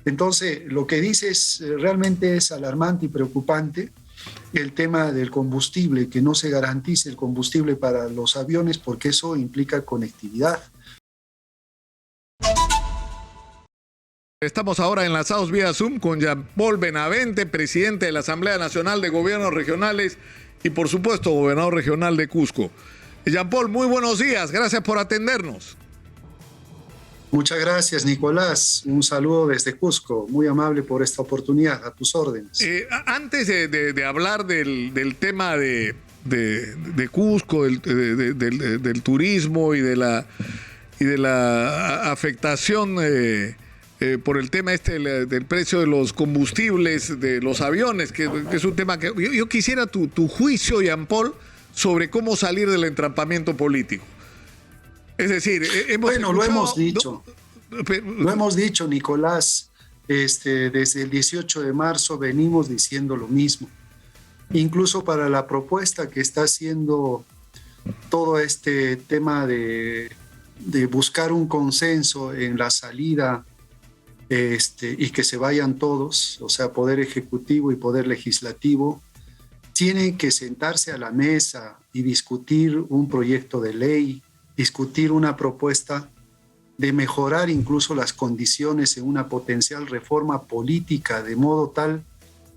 Entonces, lo que dices realmente es alarmante y preocupante. El tema del combustible, que no se garantice el combustible para los aviones, porque eso implica conectividad. Estamos ahora enlazados vía Zoom con Jean-Paul Benavente, presidente de la Asamblea Nacional de Gobiernos Regionales y, por supuesto, gobernador regional de Cusco. Jean-Paul, muy buenos días. Gracias por atendernos. Muchas gracias, Nicolás. Un saludo desde Cusco. Muy amable por esta oportunidad. A tus órdenes. Antes de hablar del tema de Cusco, del turismo y de la afectación por el tema del precio de los combustibles, de los aviones, que es un tema que yo quisiera tu juicio, Jean-Paul, sobre cómo salir del entrampamiento político. Es decir, lo hemos dicho. Lo hemos dicho, Nicolás. Desde el 18 de marzo venimos diciendo lo mismo. Incluso para la propuesta que está haciendo todo este tema de buscar un consenso en la salida y que se vayan todos, o sea, Poder Ejecutivo y Poder Legislativo, tienen que sentarse a la mesa y discutir un proyecto de ley, discutir una propuesta de mejorar incluso las condiciones en una potencial reforma política, de modo tal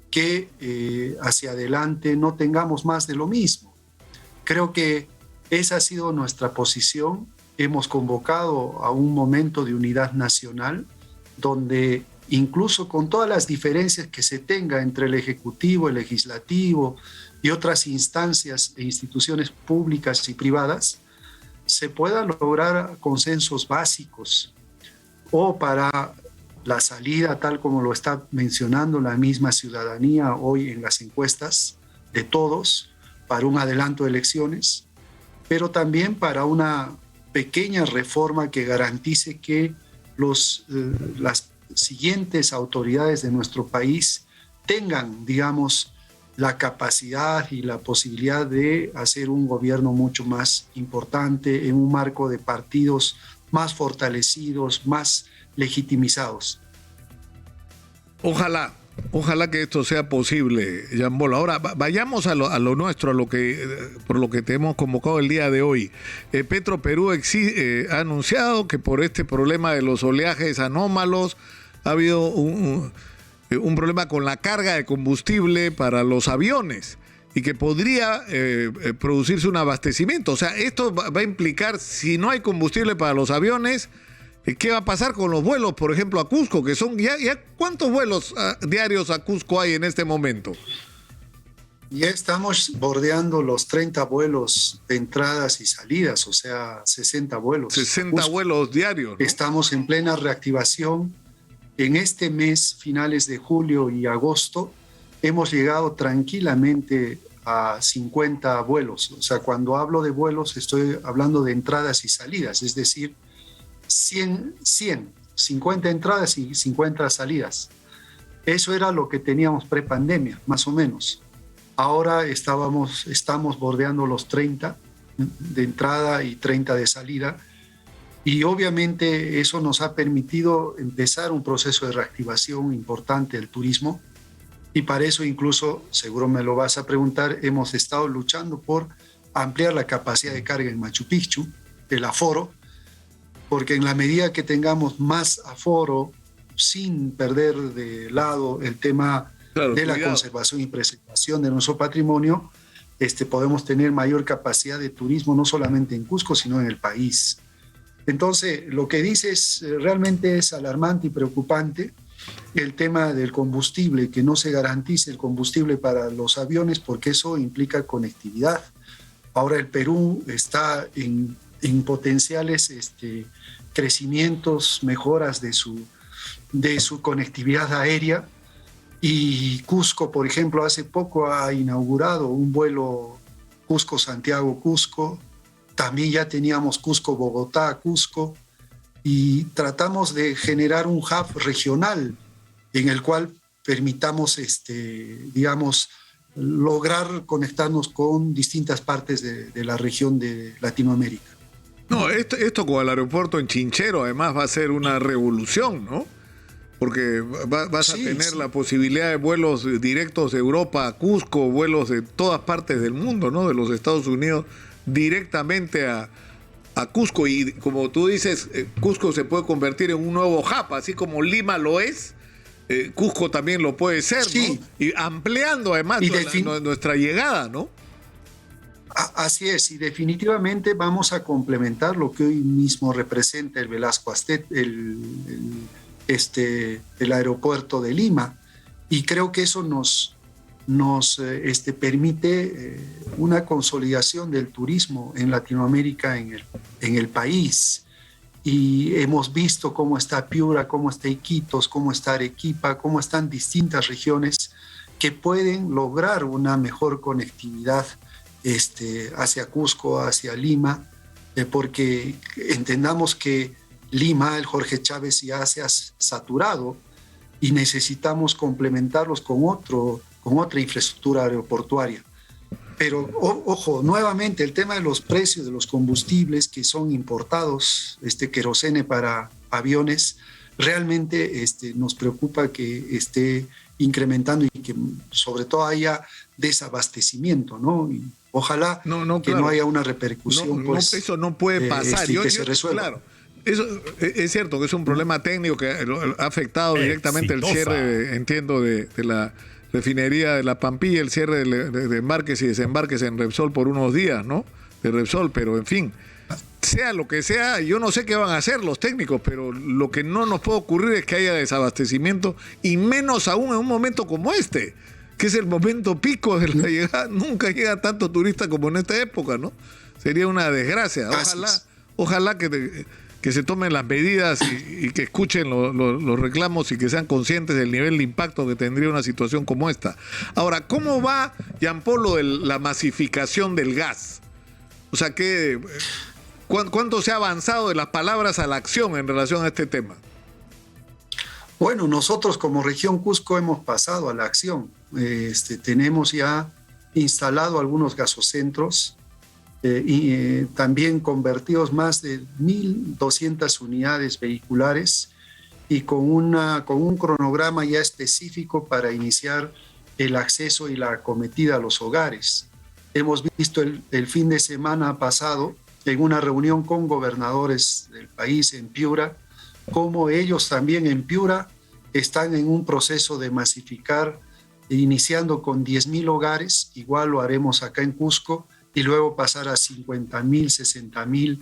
que hacia adelante no tengamos más de lo mismo. Creo que esa ha sido nuestra posición. Hemos convocado a un momento de unidad nacional donde incluso con todas las diferencias que se tenga entre el Ejecutivo, el Legislativo y otras instancias e instituciones públicas y privadas, se puedan lograr consensos básicos o para la salida, tal como lo está mencionando la misma ciudadanía hoy en las encuestas de todos, para un adelanto de elecciones, pero también para una pequeña reforma que garantice que las siguientes autoridades de nuestro país tengan, digamos, la capacidad y la posibilidad de hacer un gobierno mucho más importante en un marco de partidos más fortalecidos, más legitimizados. Ojalá que esto sea posible, Jean-Paul. Ahora, vayamos a lo nuestro, por lo que te hemos convocado el día de hoy. Petroperú ha anunciado que por este problema de los oleajes anómalos ha habido un problema con la carga de combustible para los aviones y que podría producirse un abastecimiento. O sea, esto va a implicar, si no hay combustible para los aviones, ¿qué va a pasar con los vuelos, por ejemplo, a Cusco? Que son ya ¿cuántos vuelos diarios a Cusco hay en este momento? Ya estamos bordeando los 30 vuelos de entradas y salidas, o sea, 60 vuelos. 60 vuelos diarios, ¿no? Estamos en plena reactivación. En este mes, finales de julio y agosto, hemos llegado tranquilamente a 50 vuelos. O sea, cuando hablo de vuelos, estoy hablando de entradas y salidas, es decir, 50 entradas y 50 salidas. Eso era lo que teníamos prepandemia, más o menos. Ahora estamos bordeando los 30 de entrada y 30 de salida. Y obviamente eso nos ha permitido empezar un proceso de reactivación importante del turismo. Y para eso incluso, seguro me lo vas a preguntar, hemos estado luchando por ampliar la capacidad de carga en Machu Picchu, el aforo, porque en la medida que tengamos más aforo, sin perder de lado el tema de la conservación y preservación de nuestro patrimonio, podemos tener mayor capacidad de turismo, no solamente en Cusco, sino en el país. Entonces, lo que dices realmente es alarmante y preocupante. El tema del combustible, que no se garantice el combustible para los aviones, porque eso implica conectividad. Ahora el Perú está en potenciales crecimientos, mejoras de su conectividad aérea, y Cusco, por ejemplo, hace poco ha inaugurado un vuelo Cusco-Santiago-Cusco, también ya teníamos Cusco-Bogotá-Cusco, y tratamos de generar un hub regional en el cual permitamos, lograr conectarnos con distintas partes de la región de Latinoamérica. No, esto con el aeropuerto en Chinchero además va a ser una revolución, ¿no? porque vas a Sí, tener sí. la posibilidad de vuelos directos de Europa a Cusco, vuelos de todas partes del mundo, ¿no? De los Estados Unidos directamente a Cusco. Y como tú dices, Cusco se puede convertir en un nuevo hub, así como Lima lo es. Cusco también lo puede ser, ¿no? Sí, Y ampliando además y nuestra llegada, ¿no? así es, y definitivamente vamos a complementar lo que hoy mismo representa el Velasco Astet, el aeropuerto de Lima, y creo que eso nos permite una consolidación del turismo en Latinoamérica, en el país. Y hemos visto cómo está Piura, cómo está Iquitos, cómo está Arequipa, cómo están distintas regiones que pueden lograr una mejor conectividad hacia Cusco, hacia Lima, porque entendamos que Lima, el Jorge Chávez ya se ha saturado y necesitamos complementarlos con otra infraestructura aeroportuaria. Pero ojo, nuevamente el tema de los precios de los combustibles que son importados, querosene para aviones, realmente nos preocupa que esté incrementando y que sobre todo haya desabastecimiento, ¿no? Y ojalá que claro. no haya una repercusión, pues, eso no puede pasar. y que se resuelva. Claro, eso es cierto que es un problema técnico que ha afectado directamente el cierre, entiendo, de la refinería de La Pampilla, el cierre de embarques y desembarques en Repsol por unos días, ¿no? De Repsol, pero en fin, sea lo que sea, yo no sé qué van a hacer los técnicos, pero lo que no nos puede ocurrir es que haya desabastecimiento, y menos aún en un momento como este, que es el momento pico de la llegada. Nunca llega tanto turista como en esta época, ¿no? Sería una desgracia. Ojalá que se tomen las medidas y que escuchen los reclamos y que sean conscientes del nivel de impacto que tendría una situación como esta. Ahora, ¿cómo va, Gianpolo, la masificación del gas? O sea, ¿cuánto se ha avanzado de las palabras a la acción en relación a este tema? Bueno, nosotros como región Cusco hemos pasado a la acción. Tenemos ya instalado algunos gasocentros y también convertidos más de 1.200 unidades vehiculares y con un cronograma ya específico para iniciar el acceso y la acometida a los hogares. Hemos visto el fin de semana pasado en una reunión con gobernadores del país en Piura, cómo ellos también en Piura están en un proceso de masificar, iniciando con 10.000 hogares, igual lo haremos acá en Cusco, y luego pasar a 50.000, 60.000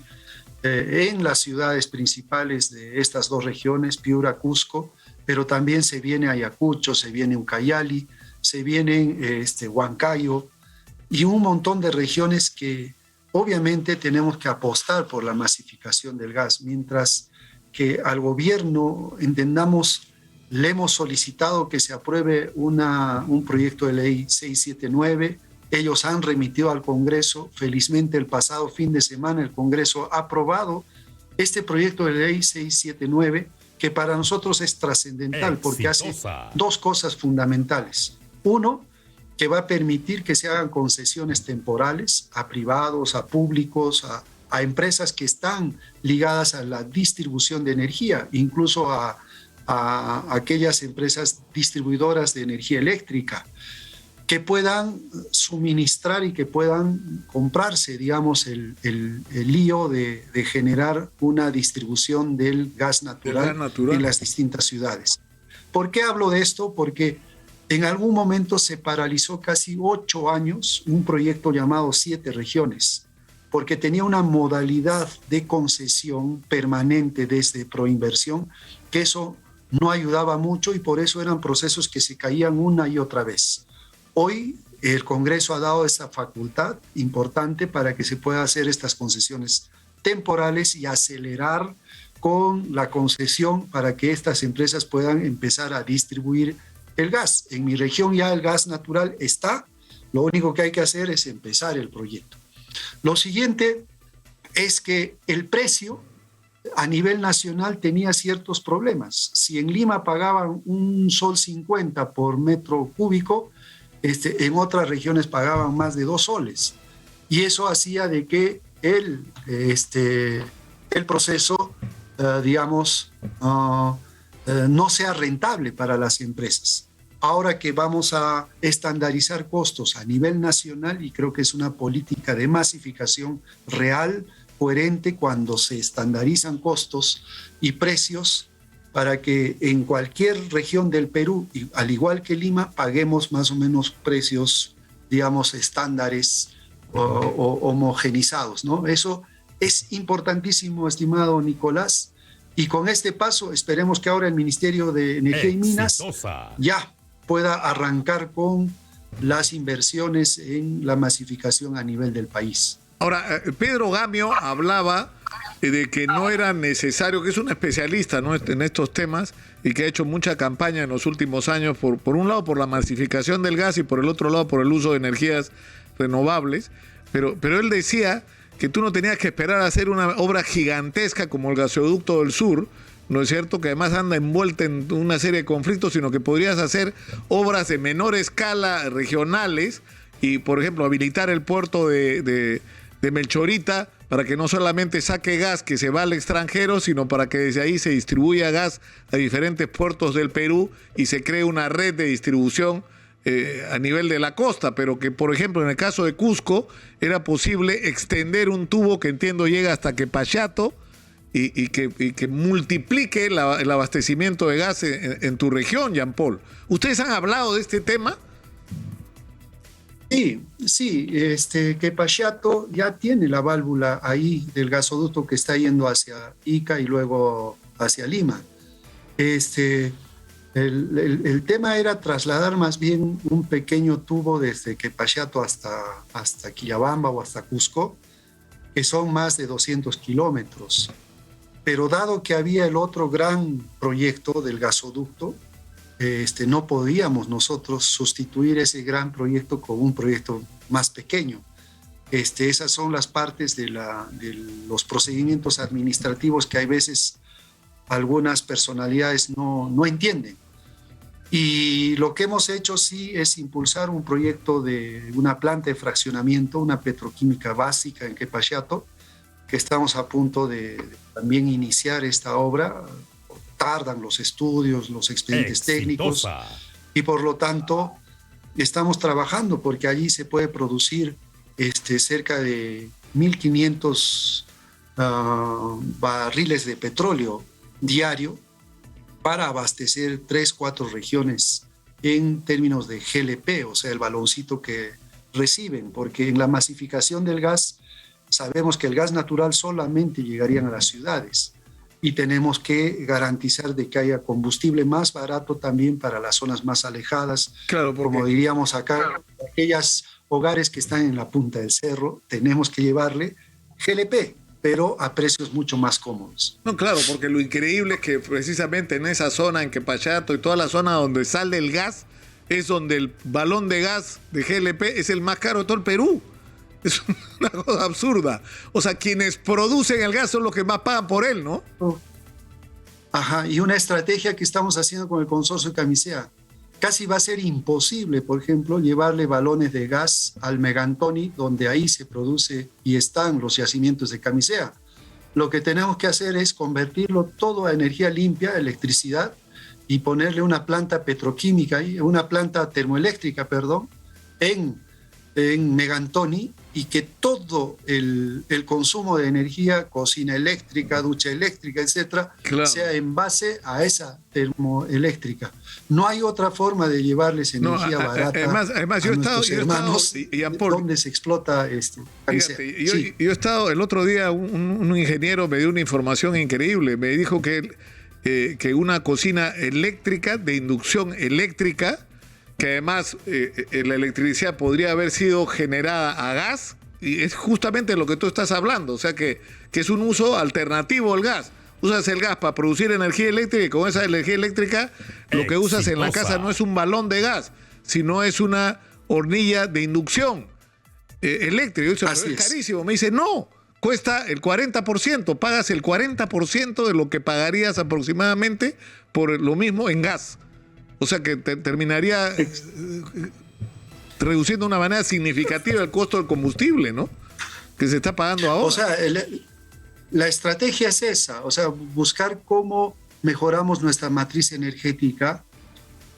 en las ciudades principales de estas dos regiones, Piura, Cusco, pero también se viene Ayacucho, se viene Ucayali, se vienen Huancayo, y un montón de regiones que obviamente tenemos que apostar por la masificación del gas, mientras que al gobierno, entendamos, le hemos solicitado que se apruebe un proyecto de ley 679. Ellos han remitido al Congreso. Felizmente el pasado fin de semana el Congreso ha aprobado este proyecto de ley 679, que para nosotros es trascendental porque hace dos cosas fundamentales. Uno, que va a permitir que se hagan concesiones temporales a privados, a públicos, a empresas que están ligadas a la distribución de energía, incluso a aquellas empresas distribuidoras de energía eléctrica, que puedan suministrar y que puedan comprarse, digamos, el lío de generar una distribución del gas natural en las distintas ciudades. ¿Por qué hablo de esto? Porque en algún momento se paralizó casi 8 años un proyecto llamado 7 regiones, porque tenía una modalidad de concesión permanente desde Proinversión, que eso no ayudaba mucho y por eso eran procesos que se caían una y otra vez. Hoy el Congreso ha dado esa facultad importante para que se pueda hacer estas concesiones temporales y acelerar con la concesión para que estas empresas puedan empezar a distribuir el gas. En mi región ya el gas natural está, lo único que hay que hacer es empezar el proyecto. Lo siguiente es que el precio a nivel nacional tenía ciertos problemas. Si en Lima pagaban $1.50 por metro cúbico, en otras regiones pagaban más de 2 soles. Y eso hacía de que el proceso, no sea rentable para las empresas. Ahora que vamos a estandarizar costos a nivel nacional, y creo que es una política de masificación real, coherente, cuando se estandarizan costos y precios para que en cualquier región del Perú, al igual que Lima, paguemos más o menos precios, digamos, estándares o homogenizados, ¿no? Eso es importantísimo, estimado Nicolás, y con este paso esperemos que ahora el Ministerio de Energía y Minas ya pueda arrancar con las inversiones en la masificación a nivel del país. Ahora, Pedro Gamio hablaba de que no era necesario, que es un especialista, ¿no?, en estos temas y que ha hecho mucha campaña en los últimos años, por un lado por la masificación del gas y por el otro lado por el uso de energías renovables, pero él decía que tú no tenías que esperar a hacer una obra gigantesca como el gasoducto del sur, ¿no es cierto?, que además anda envuelta en una serie de conflictos, sino que podrías hacer obras de menor escala regionales y, por ejemplo, habilitar el puerto de Melchorita para que no solamente saque gas que se va al extranjero, sino para que desde ahí se distribuya gas a diferentes puertos del Perú y se cree una red de distribución a nivel de la costa, pero que, por ejemplo, en el caso de Cusco, era posible extender un tubo que entiendo llega hasta Quepachato y que multiplique el abastecimiento de gas en tu región, Jean Paul. ¿Ustedes han hablado de este tema? Sí, Quepachato ya tiene la válvula ahí del gasoducto que está yendo hacia Ica y luego hacia Lima. El tema era trasladar más bien un pequeño tubo desde Quepachato hasta Quillabamba o hasta Cusco, que son más de 200 kilómetros. Pero dado que había el otro gran proyecto del gasoducto, no podíamos nosotros sustituir ese gran proyecto con un proyecto más pequeño. Esas son las partes de los procedimientos administrativos que hay veces algunas personalidades no entienden. Y lo que hemos hecho sí es impulsar un proyecto de una planta de fraccionamiento, una petroquímica básica en Quepachato, que estamos a punto de también iniciar esta obra. Tardan los estudios, los expedientes técnicos, y por lo tanto estamos trabajando porque allí se puede producir cerca de 1.500 barriles de petróleo diario para abastecer 3-4 regiones en términos de GLP, o sea, el baloncito que reciben, porque en la masificación del gas sabemos que el gas natural solamente llegaría a las ciudades y tenemos que garantizar de que haya combustible más barato también para las zonas más alejadas. Claro, porque, como diríamos acá, aquellos hogares que están en la punta del cerro, tenemos que llevarle GLP, pero a precios mucho más cómodos. No, claro, porque lo increíble es que precisamente en esa zona, en Quepachato y toda la zona donde sale el gas, es donde el balón de gas de GLP es el más caro de todo el Perú. Es una cosa absurda. O sea, quienes producen el gas son los que más pagan por él, ¿no? Ajá, y una estrategia que estamos haciendo con el consorcio de Camisea. Casi va a ser imposible, por ejemplo, llevarle balones de gas al Megantoni, donde ahí se produce y están los yacimientos de Camisea. Lo que tenemos que hacer es convertirlo todo a energía limpia, electricidad, y ponerle una planta petroquímica, una planta termoeléctrica, perdón, en Megantoni, y que todo el consumo de energía, cocina eléctrica, ducha eléctrica, etcétera, claro, sea en base a esa termoeléctrica. No hay otra forma de llevarles energía barata además, a nuestros hermanos donde se explota fíjate, yo he estado el otro día, un ingeniero me dio una información increíble, me dijo que una cocina eléctrica, de inducción eléctrica, que además la electricidad podría haber sido generada a gas, y es justamente lo que tú estás hablando, o sea que es un uso alternativo al gas. Usas el gas para producir energía eléctrica y con esa energía eléctrica lo que usas en la casa no es un balón de gas, sino es una hornilla de inducción eléctrica. Eso es carísimo. Me dice, no, cuesta el 40%, pagas el 40% de lo que pagarías aproximadamente por lo mismo en gas. O sea que terminaría reduciendo de una manera significativa el costo del combustible, ¿no? Que se está pagando ahora. O sea, la estrategia es esa, o sea, buscar cómo mejoramos nuestra matriz energética,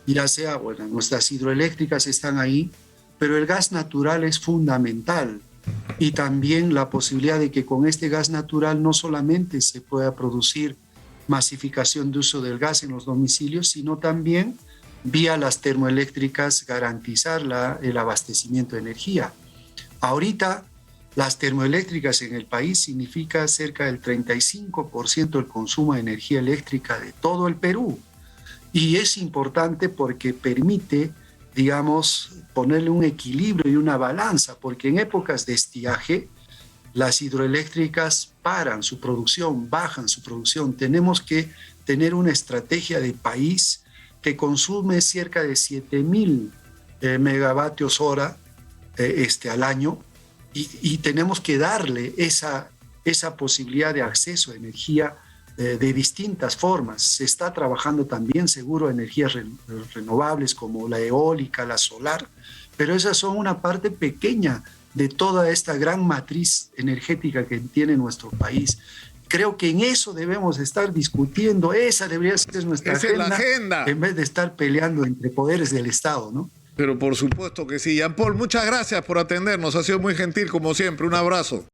ya sea, bueno, nuestras hidroeléctricas están ahí, pero el gas natural es fundamental. Y también la posibilidad de que con este gas natural no solamente se pueda producir masificación de uso del gas en los domicilios, sino también vía las termoeléctricas garantizar el abastecimiento de energía. Ahorita las termoeléctricas en el país significa cerca del 35% del consumo de energía eléctrica de todo el Perú. Y es importante porque permite, digamos, ponerle un equilibrio y una balanza, porque en épocas de estiaje las hidroeléctricas paran su producción, bajan su producción. Tenemos que tener una estrategia de país que consume cerca de 7.000 megavatios hora al año y tenemos que darle esa posibilidad de acceso a energía de distintas formas. Se está trabajando también seguro energías renovables como la eólica, la solar, pero esas son una parte pequeña de toda esta gran matriz energética que tiene nuestro país. Creo que en eso debemos estar discutiendo, esa debería ser nuestra agenda, en vez de estar peleando entre poderes del Estado, ¿no? Pero por supuesto que sí. Jean Paul, muchas gracias por atendernos, ha sido muy gentil como siempre, un abrazo.